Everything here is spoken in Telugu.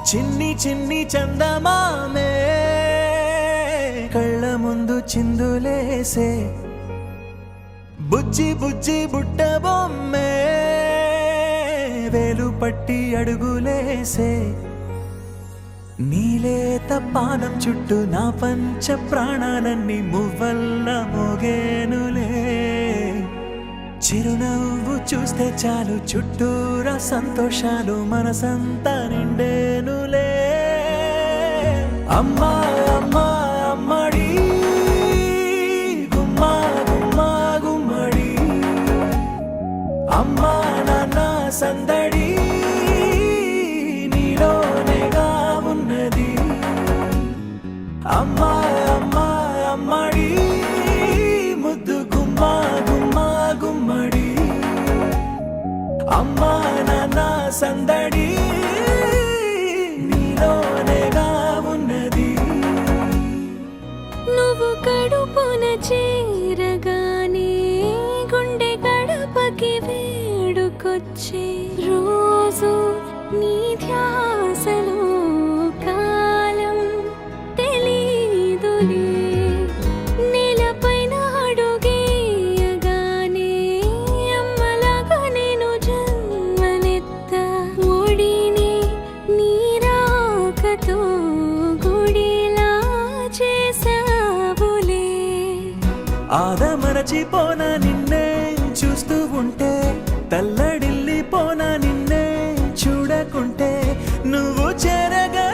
చిన్ని చిన్ని చందమామే కళ్ళ ముందు చిందులేసే బుజ్జి బుజ్జి బుట్ట బొమ్మే వేలు పట్టి అడుగులేసే నీలేత పానం చుట్టూ నా పంచ ప్రాణాలన్నీ మువ్వల్ల మోగేనులే చిరునవ్వు చూస్తే చాలు చుట్టూరా సంతోషాలు మనసంతా నిండేనులే అమ్మా అమ్మా అమ్మడి గుమ్మా గుమ్మా గుమ్మడి అమ్మా నాన్న సందడి నీలోనేగా ఉన్నది అమ్మా అమ్మా అమ్మడి ముద్దు గుమ్మా గుమ్మా గుమ్మడి అమ్మా నాన్న సందడి నీలోనేగా ఉన్నది నువ్వు కడుపున చేరగానే గుండె గడపకి వేడుకొచ్చే రోజు నీ ధ్యాసలో కాలం తెలీదులే నేలపైన అడుగేయగానే అమ్మలాగా నేను జన్మనెత్త ఒడిని నీ రాకతో గుడిలా చేసావులే ఆదమరచిపోనా నిన్నే చూస్తూ ఉంటే తల్లడిల్లిపోనా నిన్నే చూడకుంటే నువ్వు చేరగా